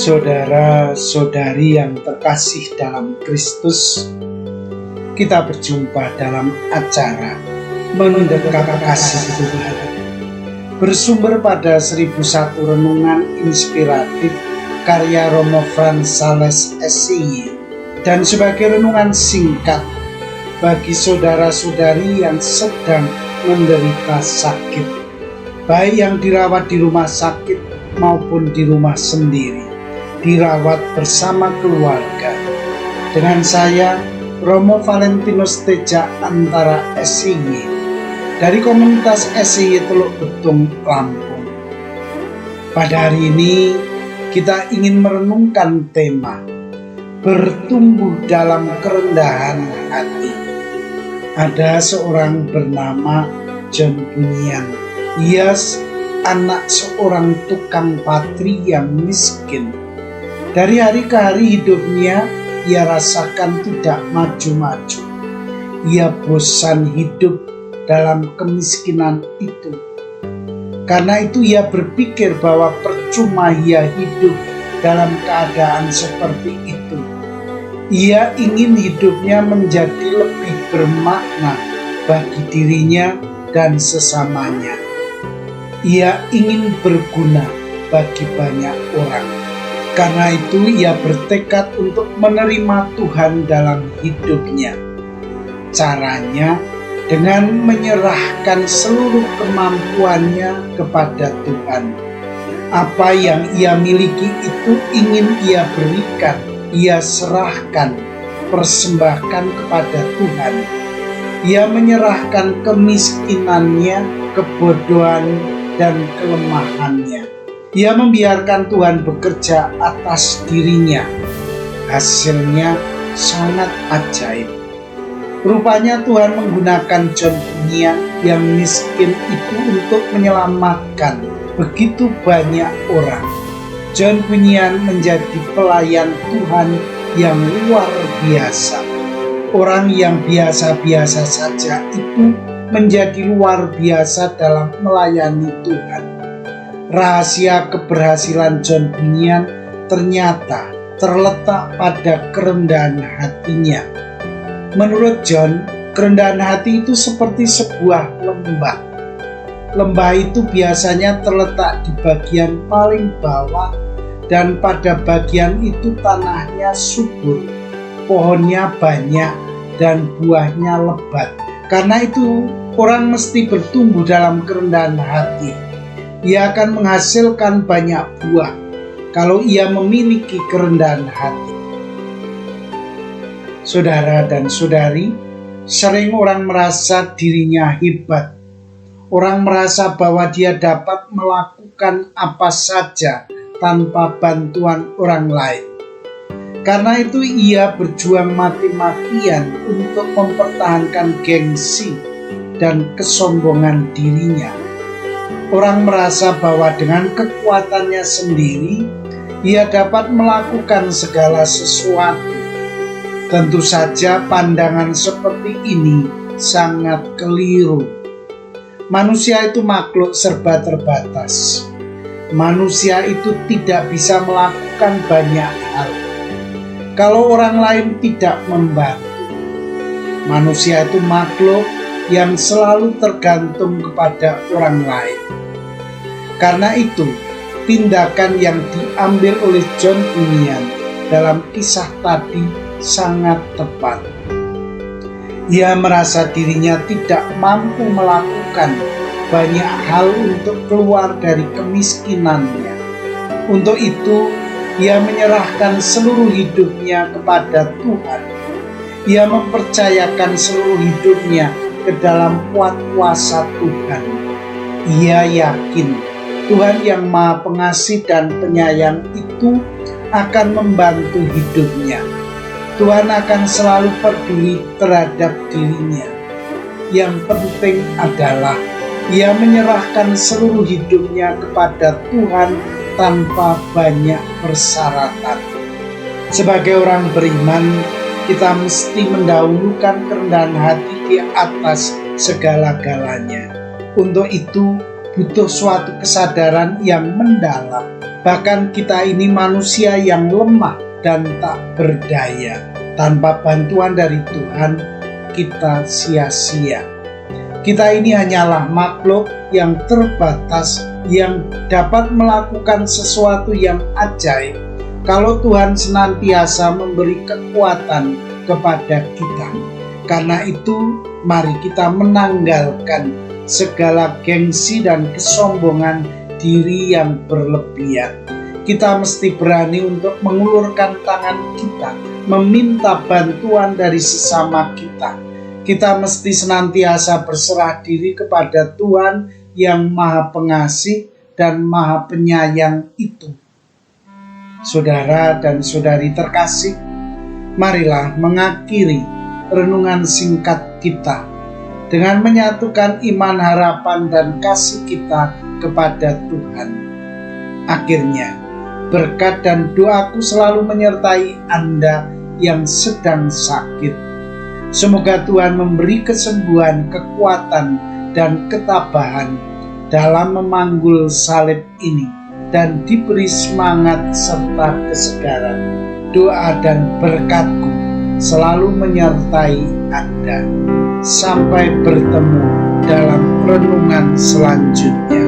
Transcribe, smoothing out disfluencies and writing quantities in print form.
Saudara-saudari yang terkasih dalam Kristus, kita berjumpa dalam acara Mendekat Kasih Tuhan, bersumber pada 1001 renungan inspiratif karya Romo Franz Sales SCY, dan sebagai renungan singkat bagi saudara-saudari yang sedang menderita sakit, baik yang dirawat di rumah sakit maupun di rumah sendiri, dirawat bersama keluarga. Dengan saya, Romo Valentinus Teja Antara SCY, dari komunitas SCY Teluk Betung, Lampung. Pada hari ini, kita ingin merenungkan tema bertumbuh dalam kerendahan hati. Ada seorang bernama John Bunyan. Ia anak seorang tukang patri yang miskin. Dari hari ke hari hidupnya, ia rasakan tidak maju-maju. Ia bosan hidup dalam kemiskinan itu. Karena itu ia berpikir bahwa percuma ia hidup dalam keadaan seperti itu. Ia ingin hidupnya menjadi lebih bermakna bagi dirinya dan sesamanya. Ia ingin berguna bagi banyak orang. Karena itu ia bertekad untuk menerima Tuhan dalam hidupnya. Caranya dengan menyerahkan seluruh kemampuannya kepada Tuhan. Apa yang ia miliki itu ingin ia berikan, ia serahkan, persembahkan kepada Tuhan. Ia menyerahkan kemiskinannya, kebodohan, dan kelemahannya. Ia membiarkan Tuhan bekerja atas dirinya. Hasilnya sangat ajaib. Rupanya Tuhan menggunakan John Bunyan yang miskin itu untuk menyelamatkan begitu banyak orang. John Bunyan menjadi pelayan Tuhan yang luar biasa. Orang yang biasa-biasa saja itu menjadi luar biasa dalam melayani Tuhan. Rahasia keberhasilan John Bunyan ternyata terletak pada kerendahan hatinya. Menurut John, kerendahan hati itu seperti sebuah lembah. Lembah itu biasanya terletak di bagian paling bawah, dan pada bagian itu tanahnya subur, pohonnya banyak, dan buahnya lebat. Karena itu orang mesti bertumbuh dalam kerendahan hati. Ia akan menghasilkan banyak buah kalau ia memiliki kerendahan hati. Saudara dan saudari, sering orang merasa dirinya hebat. Orang merasa bahwa dia dapat melakukan apa saja tanpa bantuan orang lain. Karena itu ia berjuang mati-matian untuk mempertahankan gengsi dan kesombongan dirinya. Orang merasa bahwa dengan kekuatannya sendiri, ia dapat melakukan segala sesuatu. Tentu saja pandangan seperti ini sangat keliru. Manusia itu makhluk serba terbatas. Manusia itu tidak bisa melakukan banyak hal kalau orang lain tidak membantu. Manusia itu makhluk yang selalu tergantung kepada orang lain. Karena itu, tindakan yang diambil oleh John Bunyan dalam kisah tadi sangat tepat. Ia merasa dirinya tidak mampu melakukan banyak hal untuk keluar dari kemiskinannya. Untuk itu, ia menyerahkan seluruh hidupnya kepada Tuhan. Ia mempercayakan seluruh hidupnya ke dalam kuasa Tuhan. Ia yakin Tuhan yang Maha Pengasih dan Penyayang itu akan membantu hidupnya. Tuhan akan selalu peduli terhadap dirinya. Yang penting adalah ia menyerahkan seluruh hidupnya kepada Tuhan tanpa banyak persyaratan. Sebagai orang beriman, kita mesti mendahulukan kerendahan hati di atas segala-galanya. Untuk itu butuh suatu kesadaran yang mendalam. Bahkan kita ini manusia yang lemah dan tak berdaya. Tanpa bantuan dari Tuhan, kita sia-sia. Kita ini hanyalah makhluk yang terbatas, yang dapat melakukan sesuatu yang ajaib kalau Tuhan senantiasa memberi kekuatan kepada kita. Karena itu, mari kita menanggalkan segala gengsi dan kesombongan diri yang berlebihan. Kita mesti berani untuk mengulurkan tangan kita, meminta bantuan dari sesama kita. Kita mesti senantiasa berserah diri kepada Tuhan yang Maha Pengasih dan Maha Penyayang itu. Saudara dan saudari terkasih, marilah mengakhiri renungan singkat kita dengan menyatukan iman, harapan, dan kasih kita kepada Tuhan. Akhirnya, berkat dan doaku selalu menyertai Anda yang sedang sakit. Semoga Tuhan memberi kesembuhan, kekuatan, dan ketabahan dalam memanggul salib ini, dan diberi semangat serta kesegaran. Doa dan berkatku selalu menyertai Anda. Sampai bertemu dalam renungan selanjutnya.